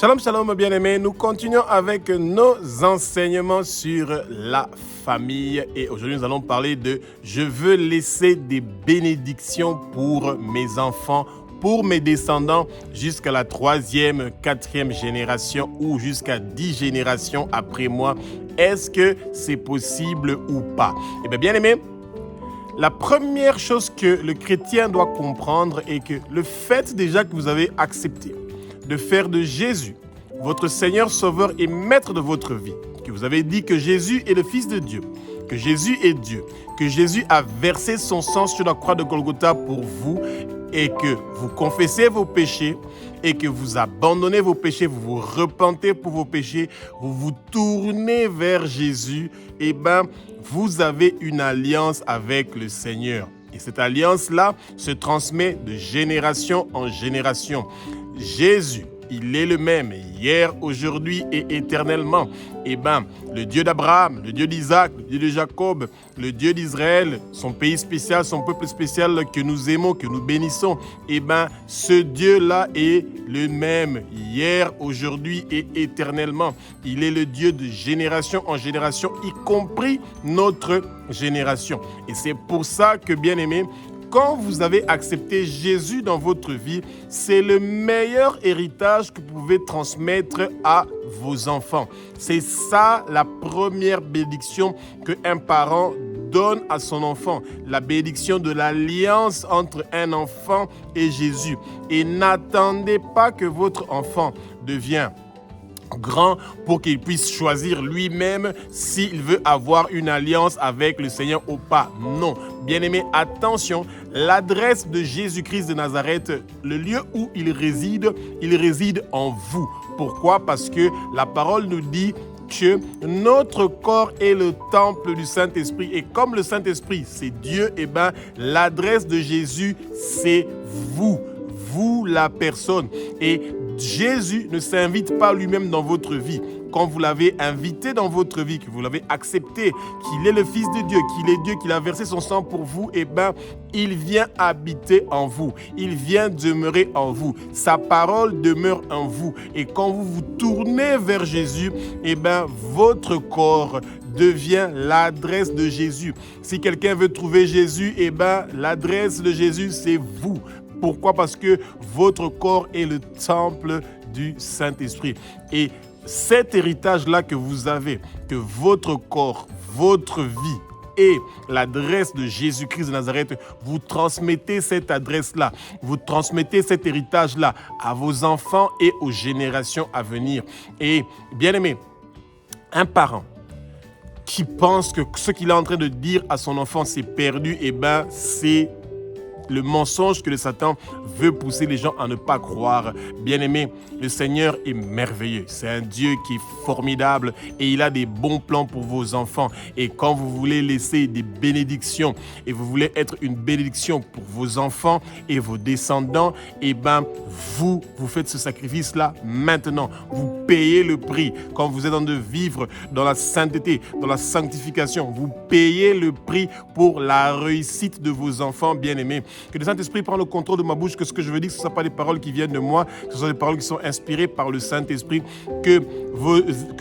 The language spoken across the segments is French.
Shalom, shalom, bien-aimés. Nous continuons avec nos enseignements sur la famille. Et aujourd'hui, nous allons parler de « Je veux laisser des bénédictions pour mes enfants, pour mes descendants, jusqu'à la 3e, 4e génération ou jusqu'à 10 générations après moi. Est-ce que c'est possible ou pas ?» Eh bien, bien-aimés, la première chose que le chrétien doit comprendre est que le fait déjà que vous avez accepté de faire de Jésus votre Seigneur, Sauveur et Maître de votre vie, que vous avez dit que Jésus est le Fils de Dieu, que Jésus est Dieu, que Jésus a versé son sang sur la croix de Golgotha pour vous et que vous confessez vos péchés et que vous abandonnez vos péchés, vous vous repentez pour vos péchés, vous vous tournez vers Jésus, eh bien, vous avez une alliance avec le Seigneur. Et cette alliance-là se transmet de génération en génération. Jésus, il est le même hier, aujourd'hui et éternellement. Eh bien, le Dieu d'Abraham, le Dieu d'Isaac, le Dieu de Jacob, le Dieu d'Israël, son pays spécial, son peuple spécial que nous aimons, que nous bénissons, eh bien, ce Dieu-là est le même hier, aujourd'hui et éternellement. Il est le Dieu de génération en génération, y compris notre génération. Et c'est pour ça que, bien-aimés, quand vous avez accepté Jésus dans votre vie, c'est le meilleur héritage que vous pouvez transmettre à vos enfants. C'est ça la première bénédiction qu'un parent donne à son enfant, la bénédiction de l'alliance entre un enfant et Jésus. Et n'attendez pas que votre enfant devienne grand pour qu'il puisse choisir lui-même s'il veut avoir une alliance avec le Seigneur ou pas. Non. Bien-aimés, attention, l'adresse de Jésus-Christ de Nazareth, le lieu où il réside en vous. Pourquoi? Parce que la parole nous dit que notre corps est le temple du Saint-Esprit. Et comme le Saint-Esprit, c'est Dieu, eh bien, l'adresse de Jésus, c'est vous. Vous, la personne. Et Jésus ne s'invite pas lui-même dans votre vie. Quand vous l'avez invité dans votre vie, que vous l'avez accepté, qu'il est le Fils de Dieu, qu'il est Dieu, qu'il a versé son sang pour vous, eh bien, il vient habiter en vous. Il vient demeurer en vous. Sa parole demeure en vous. Et quand vous vous tournez vers Jésus, eh bien, votre corps devient l'adresse de Jésus. Si quelqu'un veut trouver Jésus, eh bien, l'adresse de Jésus, c'est vous. Pourquoi? Parce que votre corps est le temple du Saint-Esprit. Et cet héritage-là que vous avez, que votre corps, votre vie et l'adresse de Jésus-Christ de Nazareth, vous transmettez cette adresse-là, vous transmettez cet héritage-là à vos enfants et aux générations à venir. Et bien aimé, un parent qui pense que ce qu'il est en train de dire à son enfant, c'est perdu, eh bien, c'est le mensonge que le Satan veut pousser les gens à ne pas croire. Bien-aimé, le Seigneur est merveilleux. C'est un Dieu qui est formidable et il a des bons plans pour vos enfants. Et quand vous voulez laisser des bénédictions et vous voulez être une bénédiction pour vos enfants et vos descendants, eh bien, vous faites ce sacrifice-là maintenant. Vous payez le prix. Quand vous êtes en train de vivre dans la sainteté, dans la sanctification, vous payez le prix pour la réussite de vos enfants bien-aimés. Que le Saint-Esprit prenne le contrôle de ma bouche, que ce que je veux dire, ce ne sont pas des paroles qui viennent de moi, que ce sont des paroles qui sont inspirées par le Saint-Esprit, que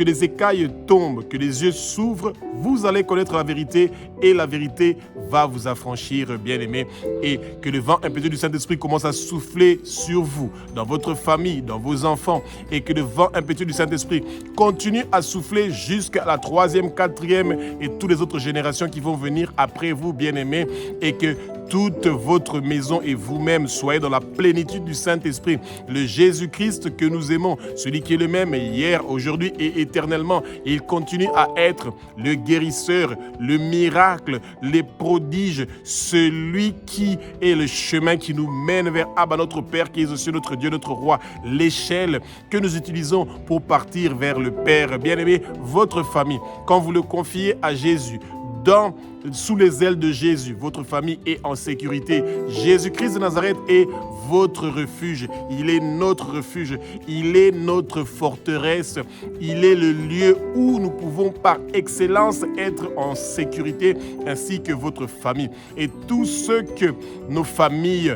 les écailles tombent, que les yeux s'ouvrent, vous allez connaître la vérité et la vérité va vous affranchir, bien-aimés, et que le vent impétueux du Saint-Esprit commence à souffler sur vous, dans votre famille, dans vos enfants, et que le vent impétueux du Saint-Esprit continue à souffler jusqu'à la 3e, 4e et toutes les autres générations qui vont venir après vous, bien-aimés, et que toute votre maison et vous-même soyez dans la plénitude du Saint-Esprit. Le Jésus-Christ que nous aimons, celui qui est le même hier, aujourd'hui et éternellement. Et il continue à être le guérisseur, le miracle, les prodiges, celui qui est le chemin qui nous mène vers Abba, notre Père, qui est aussi notre Dieu, notre Roi. L'échelle que nous utilisons pour partir vers le Père. Bien-aimé, votre famille, quand vous le confiez à Jésus, dans sous les ailes de Jésus. Votre famille est en sécurité. Jésus-Christ de Nazareth est votre refuge. Il est notre refuge. Il est notre forteresse. Il est le lieu où nous pouvons par excellence être en sécurité, ainsi que votre famille. Et tout ce que nos familles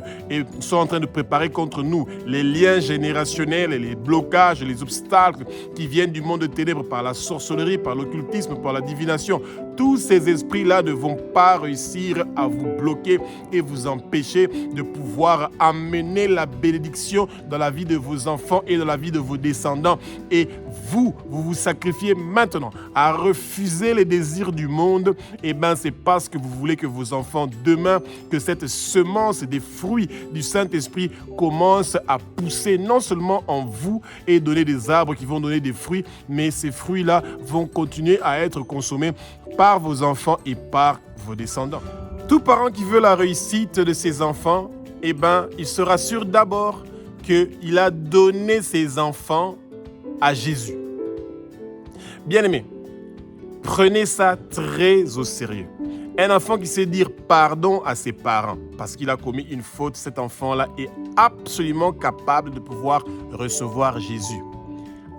sont en train de préparer contre nous, les liens générationnels, les blocages, les obstacles qui viennent du monde de ténèbres par la sorcellerie, par l'occultisme, par la divination, tous ces esprits-là ne vont pas réussir à vous bloquer et vous empêcher de pouvoir amener la bénédiction dans la vie de vos enfants et dans la vie de vos descendants. Et vous vous sacrifiez maintenant à refuser les désirs du monde. Et bien, c'est parce que vous voulez que vos enfants, demain, que cette semence des fruits du Saint-Esprit commence à pousser non seulement en vous et donner des arbres qui vont donner des fruits, mais ces fruits-là vont continuer à être consommés par vos enfants et par vos descendants. Tout parent qui veut la réussite de ses enfants, eh ben, il se rassure d'abord qu'il a donné ses enfants à Jésus. Bien-aimés, prenez ça très au sérieux. Un enfant qui sait dire pardon à ses parents parce qu'il a commis une faute, cet enfant-là est absolument capable de pouvoir recevoir Jésus.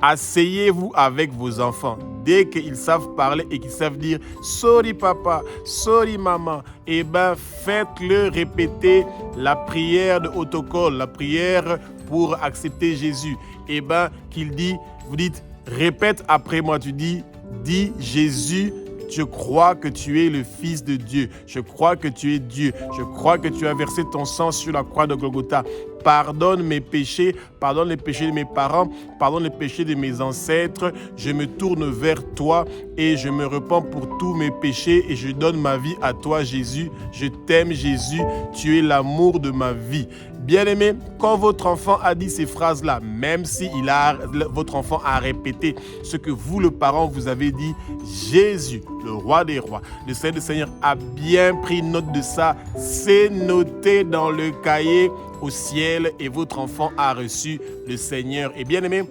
Asseyez-vous avec vos enfants. Dès qu'ils savent parler et qu'ils savent dire « Sorry papa, sorry maman », eh bien, faites-le répéter la prière de autocollant, la prière pour accepter Jésus. Eh bien, qu'il dit, vous dites « Répète après moi », tu dis « Jésus, je crois que tu es le Fils de Dieu. Je crois que tu es Dieu. Je crois que tu as versé ton sang sur la croix de Golgotha. Pardonne mes péchés, pardonne les péchés de mes parents, pardonne les péchés de mes ancêtres. Je me tourne vers toi et je me repens pour tous mes péchés et je donne ma vie à toi, Jésus. Je t'aime, Jésus. Tu es l'amour de ma vie. Bien-aimé, quand votre enfant a dit ces phrases-là, même si votre enfant a répété ce que vous, le parent, vous avez dit, Jésus, le roi des rois, le Seigneur a bien pris note de ça. C'est noté dans le cahier au ciel et votre enfant a reçu le Seigneur. Et bien-aimé,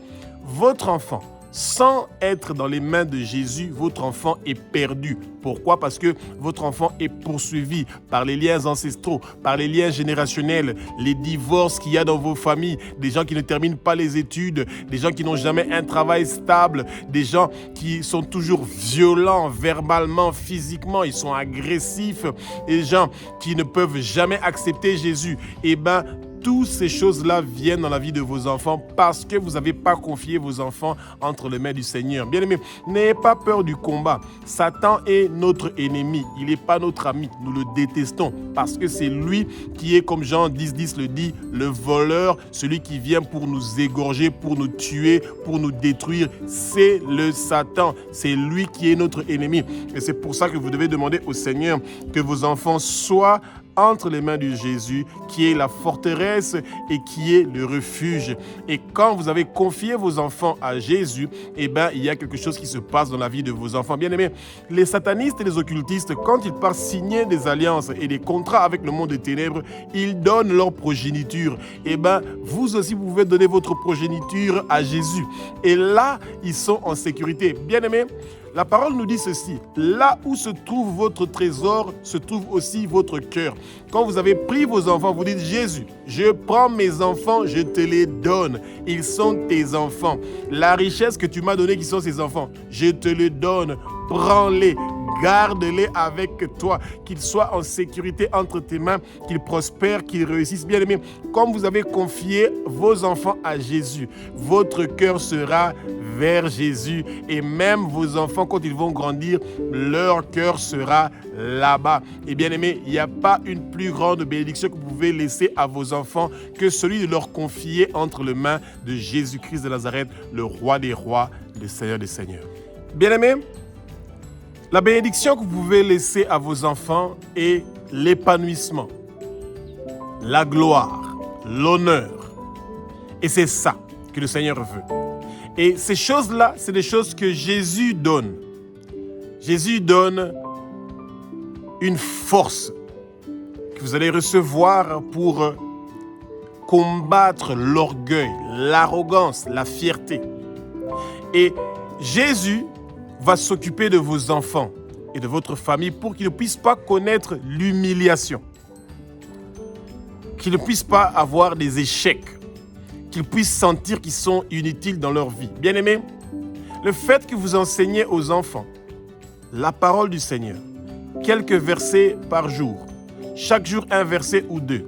votre enfant, sans être dans les mains de Jésus, votre enfant est perdu. Pourquoi? Parce que votre enfant est poursuivi par les liens ancestraux, par les liens générationnels, les divorces qu'il y a dans vos familles, des gens qui ne terminent pas les études, des gens qui n'ont jamais un travail stable, des gens qui sont toujours violents verbalement, physiquement, ils sont agressifs, des gens qui ne peuvent jamais accepter Jésus. Eh bien, toutes ces choses-là viennent dans la vie de vos enfants parce que vous n'avez pas confié vos enfants entre les mains du Seigneur. Bien-aimés, n'ayez pas peur du combat. Satan est notre ennemi. Il n'est pas notre ami. Nous le détestons parce que c'est lui qui est, comme Jean 10,10 le dit, le voleur, celui qui vient pour nous égorger, pour nous tuer, pour nous détruire. C'est le Satan. C'est lui qui est notre ennemi. Et c'est pour ça que vous devez demander au Seigneur que vos enfants soient entre les mains de Jésus, qui est la forteresse et qui est le refuge. Et quand vous avez confié vos enfants à Jésus, eh bien, il y a quelque chose qui se passe dans la vie de vos enfants. Bien aimés, les satanistes et les occultistes, quand ils partent signer des alliances et des contrats avec le monde des ténèbres, ils donnent leur progéniture. Eh bien, vous aussi, vous pouvez donner votre progéniture à Jésus. Et là, ils sont en sécurité. Bien aimés, la parole nous dit ceci, là où se trouve votre trésor, se trouve aussi votre cœur. Quand vous avez pris vos enfants, vous dites, Jésus, je prends mes enfants, je te les donne. Ils sont tes enfants. La richesse que tu m'as donnée, qui sont ces enfants, je te le donne. Prends-les, garde-les avec toi, qu'ils soient en sécurité entre tes mains, qu'ils prospèrent, qu'ils réussissent. Bien aimés, comme vous avez confié vos enfants à Jésus, votre cœur sera vers Jésus et même vos enfants, quand ils vont grandir, leur cœur sera là-bas. Et bien aimés, il n'y a pas une plus grande bénédiction que vous pouvez laisser à vos enfants que celui de leur confier entre les mains de Jésus-Christ de Nazareth, le roi des rois, le Seigneur des seigneurs. Bien aimés, la bénédiction que vous pouvez laisser à vos enfants est l'épanouissement, la gloire, l'honneur. Et c'est ça que le Seigneur veut. Et ces choses-là, c'est des choses que Jésus donne. Jésus donne une force que vous allez recevoir pour combattre l'orgueil, l'arrogance, la fierté. Et Jésus va s'occuper de vos enfants. et de votre famille pour qu'ils ne puissent pas connaître l'humiliation, qu'ils ne puissent pas avoir des échecs, qu'ils puissent sentir qu'ils sont inutiles dans leur vie. Bien-aimés, le fait que vous enseignez aux enfants la parole du Seigneur, quelques versets par jour, chaque jour un verset ou deux,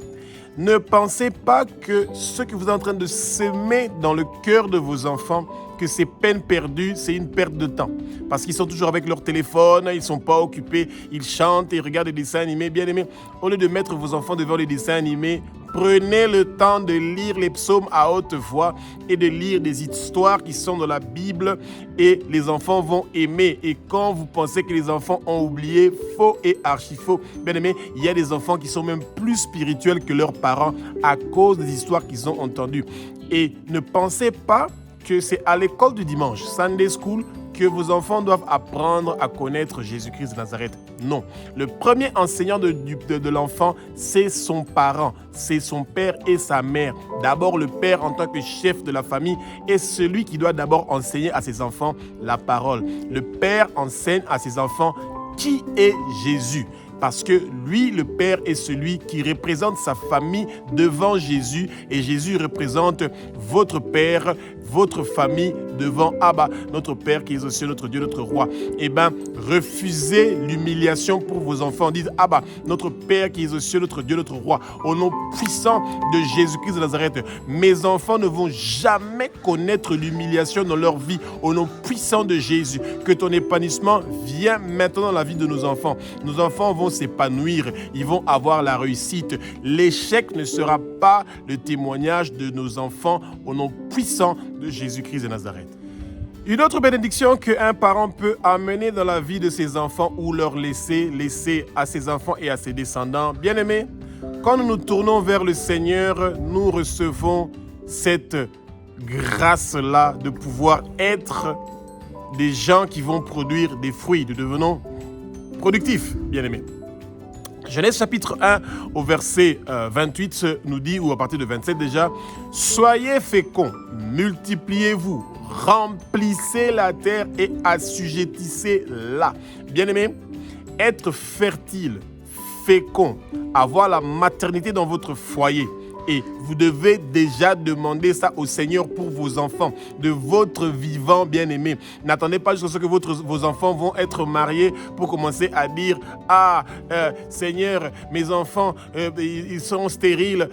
ne pensez pas que ce que vous êtes en train de semer dans le cœur de vos enfants, que c'est peine perdue, c'est une perte de temps. Parce qu'ils sont toujours avec leur téléphone, ils ne sont pas occupés, ils chantent et regardent des dessins animés. Bien aimés, au lieu de mettre vos enfants devant les dessins animés, prenez le temps de lire les psaumes à haute voix et de lire des histoires qui sont dans la Bible et les enfants vont aimer. Et quand vous pensez que les enfants ont oublié, faux et archi-faux, bien aimés, il y a des enfants qui sont même plus spirituels que leurs parents à cause des histoires qu'ils ont entendues. Et ne pensez pas que c'est à l'école du dimanche, Sunday School, que vos enfants doivent apprendre à connaître Jésus-Christ de Nazareth. Non. Le premier enseignant de l'enfant, c'est son parent, c'est son père et sa mère. D'abord, le père en tant que chef de la famille est celui qui doit d'abord enseigner à ses enfants la parole. Le père enseigne à ses enfants qui est Jésus. Parce que lui, le Père, est celui qui représente sa famille devant Jésus. Et Jésus représente votre Père, votre famille devant Abba, notre Père qui est aux cieux, notre Dieu, notre Roi. Eh bien, refusez l'humiliation pour vos enfants. Dites Abba, notre Père qui est aux cieux, notre Dieu, notre Roi. Au nom puissant de Jésus-Christ de Nazareth, mes enfants ne vont jamais connaître l'humiliation dans leur vie. Au nom puissant de Jésus, que ton épanouissement vienne maintenant dans la vie de nos enfants. Nos enfants vont s'épanouir, ils vont avoir la réussite. L'échec ne sera pas le témoignage de nos enfants au nom puissant de Jésus-Christ de Nazareth. Une autre bénédiction qu'un parent peut amener dans la vie de ses enfants ou leur laisser à ses enfants et à ses descendants. Bien-aimés, quand nous nous tournons vers le Seigneur, nous recevons cette grâce-là de pouvoir être des gens qui vont produire des fruits. Nous devenons productifs, bien-aimés. Genèse chapitre 1 au verset 28 nous dit, ou à partir de 27 déjà, « Soyez féconds, multipliez-vous, remplissez la terre et assujettissez-la. » Bien-aimés, être fertile, fécond, avoir la maternité dans votre foyer. Et vous devez déjà demander ça au Seigneur pour vos enfants, de votre vivant bien-aimé. N'attendez pas jusqu'à ce que vos enfants vont être mariés pour commencer à dire « Ah, Seigneur, mes enfants, ils sont stériles. »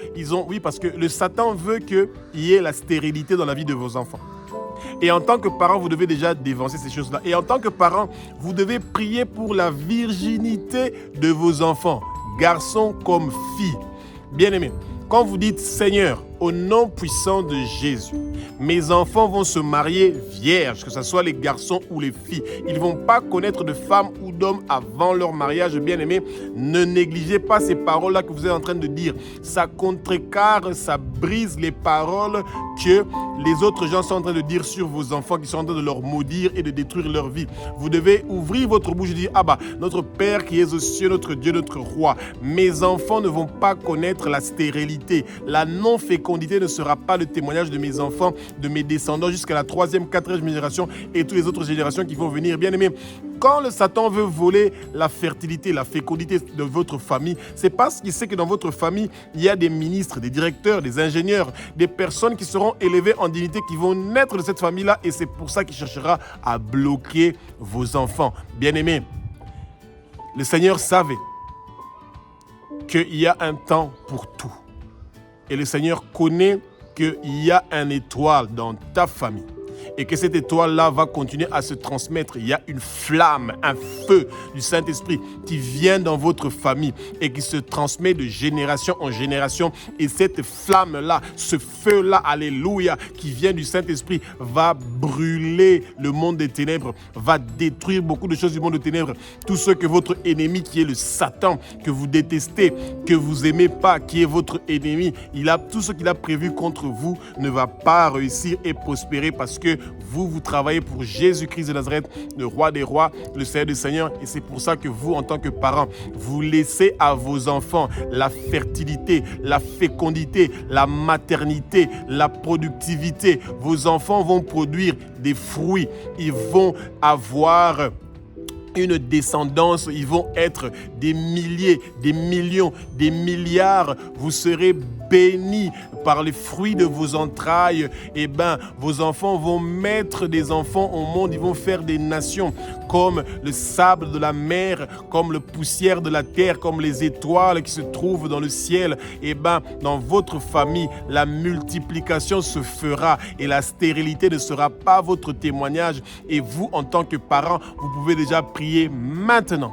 Oui, parce que le Satan veut qu'il y ait la stérilité dans la vie de vos enfants. Et en tant que parent, vous devez déjà dévancer ces choses-là. Et en tant que parent, vous devez prier pour la virginité de vos enfants, garçons comme filles. Bien-aimés, quand vous dites « Seigneur, au nom puissant de Jésus, mes enfants vont se marier vierges, que ce soit les garçons ou les filles. Ils ne vont pas connaître de femme ou d'homme avant leur mariage, bien-aimés. Ne négligez pas ces paroles-là que vous êtes en train de dire. Ça contrecarre, ça brise les paroles que les autres gens sont en train de dire sur vos enfants, qui sont en train de leur maudire et de détruire leur vie. Vous devez ouvrir votre bouche et dire « Abba, notre Père qui est aux cieux, notre Dieu, notre Roi, mes enfants ne vont pas connaître la stérilité. La non-fécondité ne sera pas le témoignage de mes enfants, de mes descendants jusqu'à la 3e, 4e génération et toutes les autres générations qui vont venir. » Bien-aimés, quand le Satan veut voler la fertilité, la fécondité de votre famille, c'est parce qu'il sait que dans votre famille, il y a des ministres, des directeurs, des ingénieurs, des personnes qui seront élevées en dignité, qui vont naître de cette famille-là, et c'est pour ça qu'il cherchera à bloquer vos enfants. Bien-aimés, le Seigneur savait qu'il y a un temps pour tout. Et le Seigneur connaît qu'il y a une étoile dans ta famille et que cette étoile-là va continuer à se transmettre. Il y a une flamme, un feu du Saint-Esprit qui vient dans votre famille et qui se transmet de génération en génération. Et cette flamme-là, ce feu-là, alléluia, qui vient du Saint-Esprit, va brûler le monde des ténèbres, va détruire beaucoup de choses du monde des ténèbres. Tout ce que votre ennemi, qui est le Satan, que vous détestez, que vous n'aimez pas, qui est votre ennemi, tout ce qu'il a prévu contre vous ne va pas réussir et prospérer parce que vous travaillez pour Jésus-Christ de Nazareth, le Roi des Rois, le Seigneur des Seigneurs. Et c'est pour ça que vous, en tant que parents, vous laissez à vos enfants la fertilité, la fécondité, la maternité, la productivité. Vos enfants vont produire des fruits. Ils vont avoir une descendance, ils vont être des milliers, des millions, des milliards. Vous serez bénis par les fruits de vos entrailles. Eh bien, vos enfants vont mettre des enfants au monde, ils vont faire des nations comme le sable de la mer, comme la poussière de la terre, comme les étoiles qui se trouvent dans le ciel. Eh bien, dans votre famille, la multiplication se fera et la stérilité ne sera pas votre témoignage. Et vous, en tant que parents, vous pouvez déjà prier maintenant.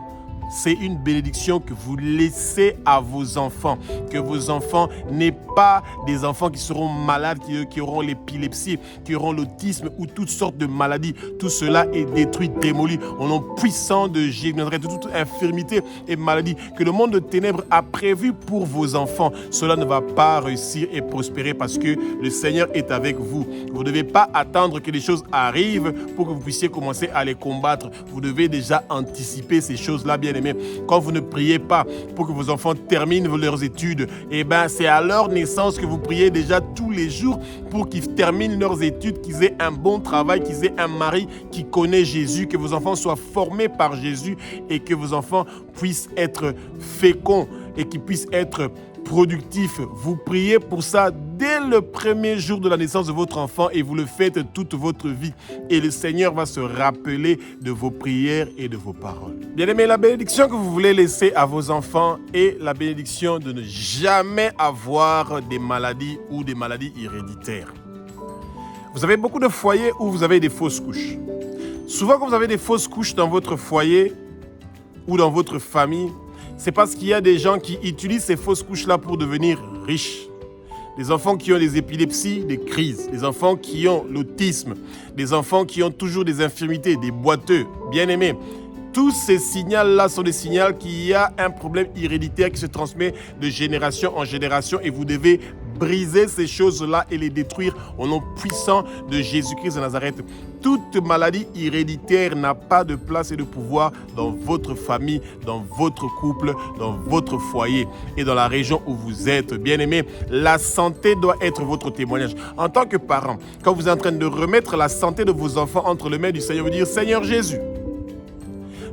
C'est une bénédiction que vous laissez à vos enfants. Que vos enfants n'aient pas des enfants qui seront malades, qui auront l'épilepsie, qui auront l'autisme ou toutes sortes de maladies. Tout cela est détruit, démoli au nom puissant de Jésus. De toute infirmité et maladie que le monde de ténèbres a prévu pour vos enfants. Cela ne va pas réussir et prospérer parce que le Seigneur est avec vous. Vous ne devez pas attendre que les choses arrivent pour que vous puissiez commencer à les combattre. Vous devez déjà anticiper ces choses-là, bien aimés. Quand vous ne priez pas pour que vos enfants terminent leurs études, eh bien, c'est à leur naissance que vous priez déjà tous les jours pour qu'ils terminent leurs études, qu'ils aient un bon travail, qu'ils aient un mari qui connaît Jésus, que vos enfants soient formés par Jésus et que vos enfants puissent être féconds et qu'ils puissent être productif. Vous priez pour ça dès le premier jour de la naissance de votre enfant et vous le faites toute votre vie. Et le Seigneur va se rappeler de vos prières et de vos paroles. Bien-aimés, la bénédiction que vous voulez laisser à vos enfants est la bénédiction de ne jamais avoir des maladies ou des maladies héréditaires. Vous avez beaucoup de foyers où vous avez des fausses couches. Souvent, quand vous avez des fausses couches dans votre foyer ou dans votre famille, c'est parce qu'il y a des gens qui utilisent ces fausses couches-là pour devenir riches. Des enfants qui ont des épilepsies, des crises. Des enfants qui ont l'autisme. Des enfants qui ont toujours des infirmités, des boiteux. Bien aimés. Tous ces signaux-là sont des signaux qu'il y a un problème héréditaire qui se transmet de génération en génération et vous devez briser ces choses-là et les détruire au nom puissant de Jésus-Christ de Nazareth. Toute maladie héréditaire n'a pas de place et de pouvoir dans votre famille, dans votre couple, dans votre foyer et dans la région où vous êtes. Bien-aimés, la santé doit être votre témoignage. En tant que parent, quand vous êtes en train de remettre la santé de vos enfants entre les mains du Seigneur, vous dire « Seigneur Jésus,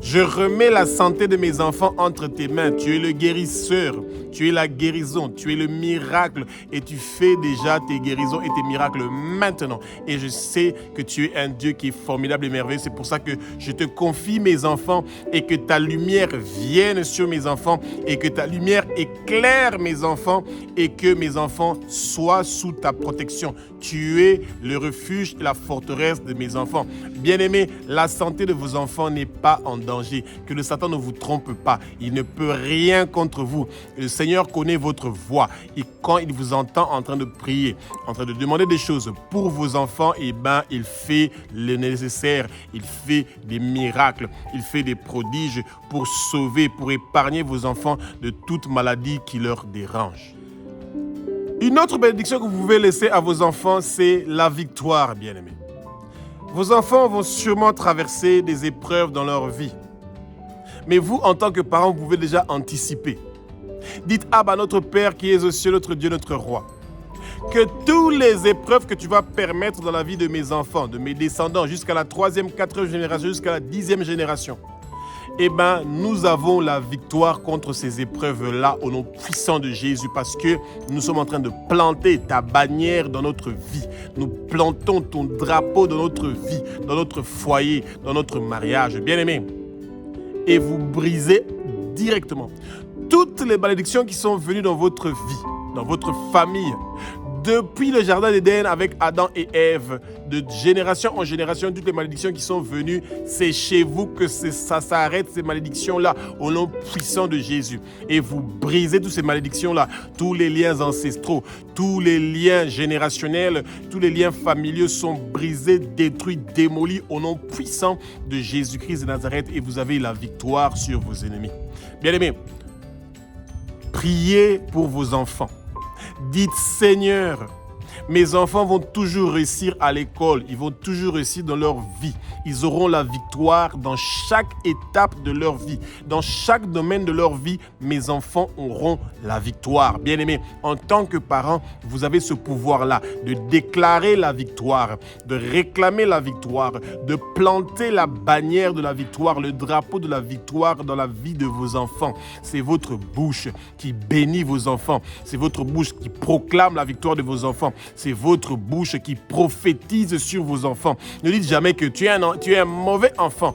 je remets la santé de mes enfants entre tes mains. Tu es le guérisseur, tu es la guérison, tu es le miracle et tu fais déjà tes guérisons et tes miracles maintenant. Et je sais que tu es un Dieu qui est formidable et merveilleux. C'est pour ça que je te confie mes enfants et que ta lumière vienne sur mes enfants et que ta lumière éclaire mes enfants et que mes enfants soient sous ta protection. Tu es le refuge et la forteresse de mes enfants. Bien-aimés, la santé de vos enfants n'est pas en danger. Que le Satan ne vous trompe pas. Il ne peut rien contre vous. Le Seigneur connaît votre voix. Et quand il vous entend en train de prier, en train de demander des choses pour vos enfants, eh bien, il fait le nécessaire. Il fait des miracles. Il fait des prodiges pour sauver, pour épargner vos enfants de toute maladie qui leur dérange. Une autre bénédiction que vous pouvez laisser à vos enfants, c'est la victoire, bien-aimés. Vos enfants vont sûrement traverser des épreuves dans leur vie. Mais vous, en tant que parents, vous pouvez déjà anticiper. Dites, notre Père qui es aux cieux, notre Dieu, notre Roi. Que toutes les épreuves que tu vas permettre dans la vie de mes enfants, de mes descendants, jusqu'à la 3e, 4e génération, jusqu'à la 10e génération, eh bien, nous avons la victoire contre ces épreuves-là au nom puissant de Jésus parce que nous sommes en train de planter ta bannière dans notre vie. Nous plantons ton drapeau dans notre vie, dans notre foyer, dans notre mariage. Bien-aimés, et vous brisez directement toutes les malédictions qui sont venues dans votre vie, dans votre famille, depuis le jardin d'Éden avec Adam et Ève, de génération en génération, toutes les malédictions qui sont venues, c'est chez vous que ça s'arrête, ces malédictions-là, au nom puissant de Jésus. Et vous brisez toutes ces malédictions-là, tous les liens ancestraux, tous les liens générationnels, tous les liens familiaux sont brisés, détruits, démolis au nom puissant de Jésus-Christ de Nazareth et vous avez la victoire sur vos ennemis. Bien-aimés, priez pour vos enfants. Dites, Seigneur, Mes enfants vont toujours réussir à l'école, ils vont toujours réussir dans leur vie. Ils auront la victoire dans chaque étape de leur vie. Dans chaque domaine de leur vie, mes enfants auront la victoire. Bien-aimés, en tant que parents, vous avez ce pouvoir-là de déclarer la victoire, de réclamer la victoire, de planter la bannière de la victoire, le drapeau de la victoire dans la vie de vos enfants. C'est votre bouche qui bénit vos enfants. C'est votre bouche qui proclame la victoire de vos enfants. C'est votre bouche qui prophétise sur vos enfants. Ne dites jamais que tu es un mauvais enfant.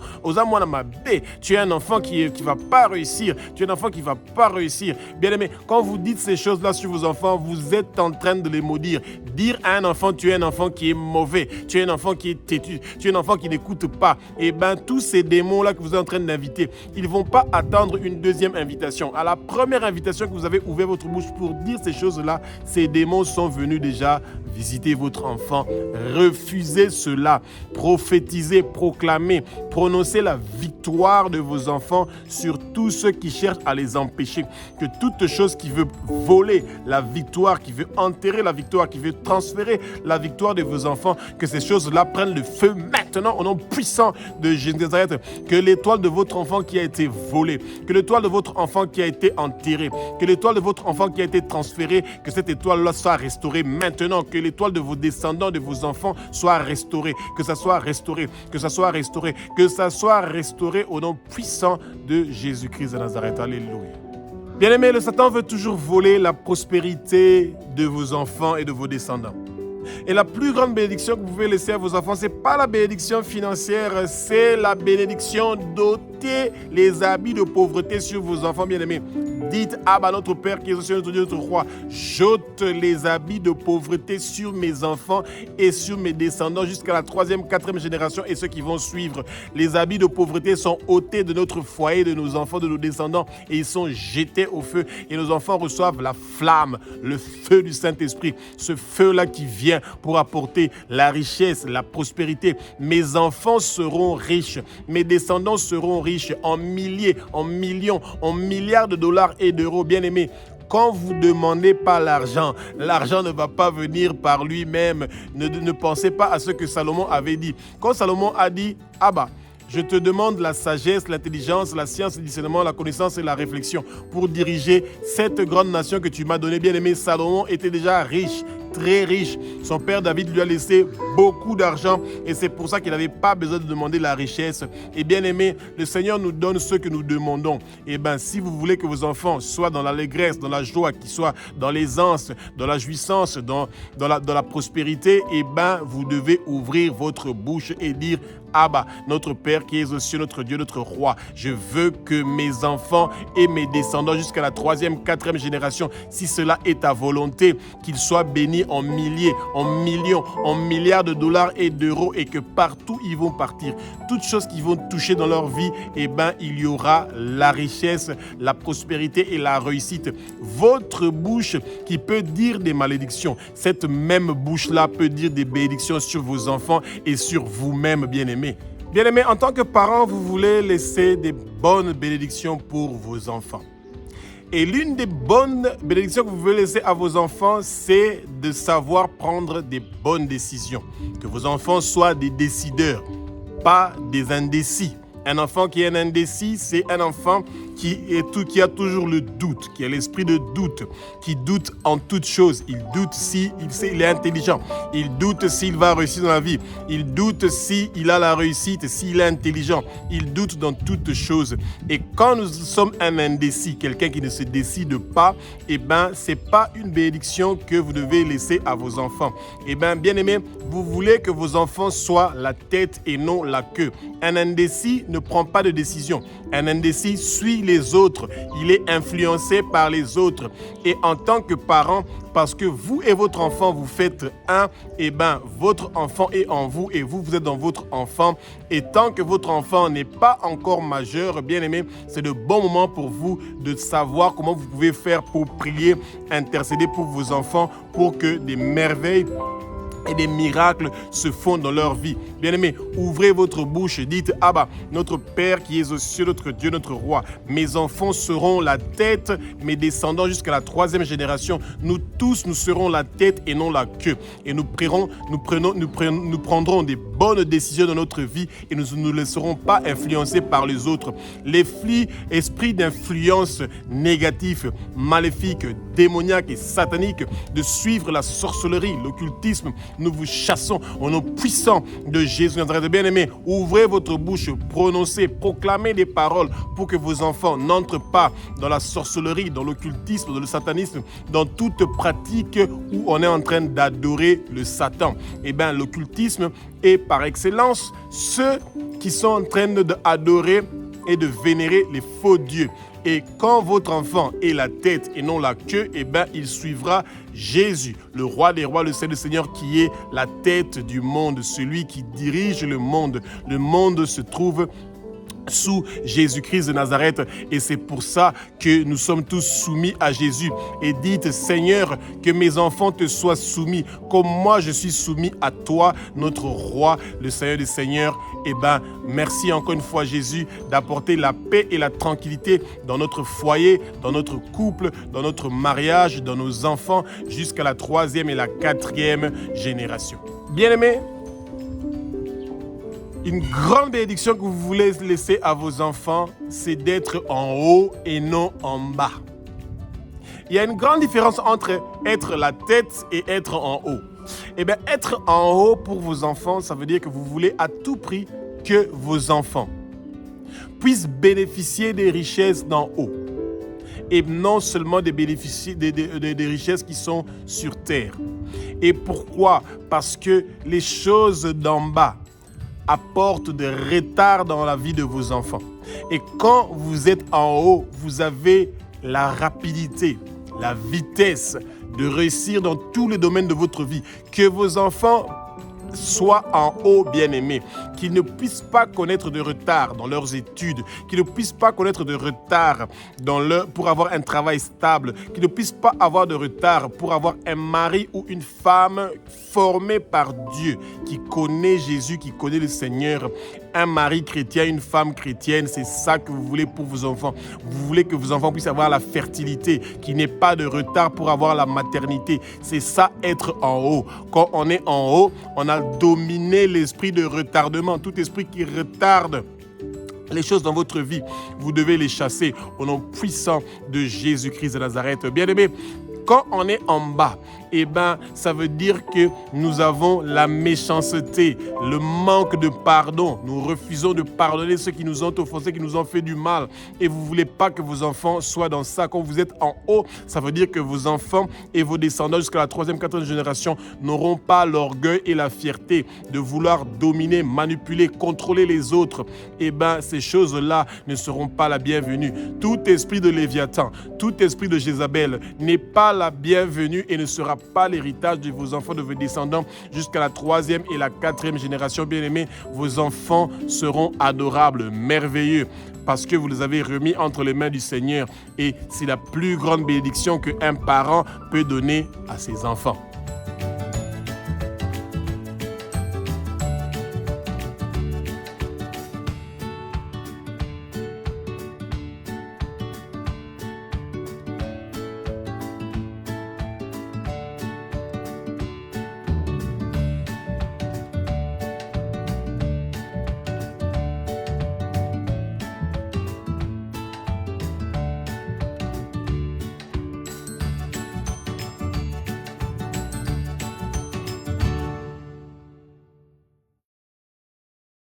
Tu es un enfant qui va pas réussir. Tu es un enfant qui va pas réussir. Bien-aimé, quand vous dites ces choses-là sur vos enfants, vous êtes en train de les maudire. Dire à un enfant, tu es un enfant qui est mauvais. Tu es un enfant qui est têtu. Tu es un enfant qui n'écoute pas. Eh bien, tous ces démons-là que vous êtes en train d'inviter, ils ne vont pas attendre une deuxième invitation. À la première invitation que vous avez ouvert votre bouche pour dire ces choses-là, ces démons sont venus déjà visiter votre enfant. Refusez cela. Prophétisez, proclamez, prononcez la victoire de vos enfants sur tous ceux qui cherchent à les empêcher. Que toute chose qui veut voler la victoire, qui veut enterrer la victoire, qui veut transférer la victoire de vos enfants, que ces choses-là prennent le feu maintenant au nom puissant de Jésus de Nazareth. Que l'étoile de votre enfant qui a été volée, que l'étoile de votre enfant qui a été enterrée, que l'étoile de votre enfant qui a été transférée, que cette étoile-là soit restaurée maintenant, que l'étoile de vos descendants, de vos enfants soit restaurée, que ça soit restauré, que ça soit restauré, que ça soit restauré au nom puissant de Jésus-Christ de Nazareth. Alléluia. Bien-aimés, le Satan veut toujours voler la prospérité de vos enfants et de vos descendants. Et la plus grande bénédiction que vous pouvez laisser à vos enfants, ce n'est pas la bénédiction financière, c'est la bénédiction d'ôter les habits de pauvreté sur vos enfants bien-aimés. Dites, Abba, notre Père qui est au ciel, notre Dieu, notre Roi, j'ôte les habits de pauvreté sur mes enfants et sur mes descendants jusqu'à la 3e, 4e génération et ceux qui vont suivre. Les habits de pauvreté sont ôtés de notre foyer, de nos enfants, de nos descendants et ils sont jetés au feu. Et nos enfants reçoivent la flamme, le feu du Saint-Esprit. Ce feu-là qui vient pour apporter la richesse, la prospérité. Mes enfants seront riches, mes descendants seront riches en milliers, en millions, en milliards de dollars et d'euros. Bien-aimés, quand vous ne demandez pas l'argent, l'argent ne va pas venir par lui-même. Ne pensez pas à ce que Salomon avait dit. Quand Salomon a dit, Abba, je te demande la sagesse, l'intelligence, la science, le discernement, la connaissance et la réflexion pour diriger cette grande nation que tu m'as donnée. Bien-aimé, Salomon était déjà riche, très riche. Son père David lui a laissé beaucoup d'argent et c'est pour ça qu'il n'avait pas besoin de demander la richesse. Et bien aimé, le Seigneur nous donne ce que nous demandons. Et bien, si vous voulez que vos enfants soient dans l'allégresse, dans la joie, qu'ils soient dans l'aisance, dans la jouissance, dans la prospérité, et bien, vous devez ouvrir votre bouche et dire, Abba, notre Père qui est aux cieux, notre Dieu, notre Roi, je veux que mes enfants et mes descendants jusqu'à la 3e, 4e génération, si cela est ta volonté, qu'ils soient bénis en milliers, en millions, en milliards de dollars et d'euros et que partout ils vont partir. Toutes choses qui vont toucher dans leur vie, eh ben, il y aura la richesse, la prospérité et la réussite. Votre bouche qui peut dire des malédictions, cette même bouche-là peut dire des bénédictions sur vos enfants et sur vous-même, bien-aimés. Bien-aimés, en tant que parents, vous voulez laisser des bonnes bénédictions pour vos enfants. Et l'une des bonnes bénédictions que vous voulez laisser à vos enfants, c'est de savoir prendre des bonnes décisions. Que vos enfants soient des décideurs, pas des indécis. Un enfant qui est un indécis, c'est un enfant qui a toujours le doute, qui a l'esprit de doute, qui doute en toutes choses. Il doute s'il est intelligent. Il doute s'il va réussir dans la vie. Il doute s'il a la réussite, s'il est intelligent. Il doute dans toutes choses. Et quand nous sommes un indécis, quelqu'un qui ne se décide pas, eh bien, ce n'est pas une bénédiction que vous devez laisser à vos enfants. Eh bien, bien aimé, vous voulez que vos enfants soient la tête et non la queue. Un indécis ne prend pas de décision. Un indécis suit les autres. Il est influencé par les autres. Et en tant que parent, parce que vous et votre enfant, vous faites un, eh bien, votre enfant est en vous et vous êtes dans votre enfant. Et tant que votre enfant n'est pas encore majeur, bien aimé, c'est le bon moment pour vous de savoir comment vous pouvez faire pour prier, intercéder pour vos enfants, pour que des merveilles et des miracles se font dans leur vie. Bien-aimés, ouvrez votre bouche et dites: Abba, notre Père qui es aux cieux, notre Dieu, notre Roi, mes enfants seront la tête, mes descendants jusqu'à la 3e génération. Nous tous, nous serons la tête et non la queue. Et nous prendrons des bonnes décisions dans notre vie et nous ne nous laisserons pas influencer par les autres. Les esprits d'influence négatifs, maléfiques, démoniaques et sataniques, de suivre la sorcellerie, l'occultisme, nous vous chassons au nom puissant de Jésus Nazareth. Bien-aimés, ouvrez votre bouche, prononcez, proclamez des paroles pour que vos enfants n'entrent pas dans la sorcellerie, dans l'occultisme, dans le satanisme, dans toute pratique où on est en train d'adorer le Satan. Eh bien, l'occultisme est par excellence ceux qui sont en train d'adorer et de vénérer les faux dieux. Et quand votre enfant est la tête et non la queue, eh bien, il suivra Jésus, le roi des rois, le Seigneur qui est la tête du monde, celui qui dirige le monde. Le monde se trouve sous Jésus-Christ de Nazareth et c'est pour ça que nous sommes tous soumis à Jésus. Et dites: Seigneur, que mes enfants te soient soumis comme moi je suis soumis à toi, notre roi, le Seigneur des Seigneurs. Eh bien, merci encore une fois Jésus d'apporter la paix et la tranquillité dans notre foyer, dans notre couple, dans notre mariage, dans nos enfants jusqu'à la 3e et la 4e génération. Bien-aimés, une grande bénédiction que vous voulez laisser à vos enfants, c'est d'être en haut et non en bas. Il y a une grande différence entre être la tête et être en haut. Eh bien, être en haut pour vos enfants, ça veut dire que vous voulez à tout prix que vos enfants puissent bénéficier des richesses d'en haut. Et non seulement des richesses qui sont sur terre. Et pourquoi? Parce que les choses d'en bas apporte de retard dans la vie de vos enfants. Et quand vous êtes en haut, vous avez la rapidité, la vitesse de réussir dans tous les domaines de votre vie. Que vos enfants soient en haut, bien-aimés, qu'ils ne puissent pas connaître de retard dans leurs études, qu'ils ne puissent pas connaître de retard pour avoir un travail stable, qu'ils ne puissent pas avoir de retard pour avoir un mari ou une femme formée par Dieu, qui connaît Jésus, qui connaît le Seigneur. Un mari chrétien, une femme chrétienne, c'est ça que vous voulez pour vos enfants. Vous voulez que vos enfants puissent avoir la fertilité, qu'il n'ait pas de retard pour avoir la maternité. C'est ça, être en haut. Quand on est en haut, on a dominé l'esprit de retardement. Tout esprit qui retarde les choses dans votre vie, vous devez les chasser au nom puissant de Jésus-Christ de Nazareth. Bien-aimés, quand on est en bas, eh ben, ça veut dire que nous avons la méchanceté, le manque de pardon. Nous refusons de pardonner ceux qui nous ont offensés, qui nous ont fait du mal. Et vous ne voulez pas que vos enfants soient dans ça. Quand vous êtes en haut, ça veut dire que vos enfants et vos descendants jusqu'à la 3e, 4e génération n'auront pas l'orgueil et la fierté de vouloir dominer, manipuler, contrôler les autres. Eh bien, ces choses-là ne seront pas la bienvenue. Tout esprit de Léviathan, tout esprit de Jézabel n'est pas la bienvenue et ne sera pas l'héritage de vos enfants, de vos descendants jusqu'à la 3e et la 4e génération. Bien-aimés, vos enfants seront adorables, merveilleux, parce que vous les avez remis entre les mains du Seigneur. Et c'est la plus grande bénédiction qu'un parent peut donner à ses enfants.